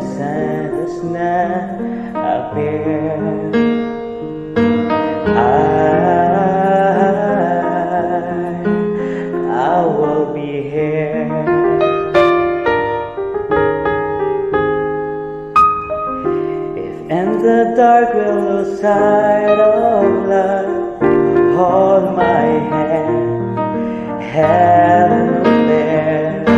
and does not appear, I will be here. If in the dark we lose sight of love, hold my hand, heaven will bear.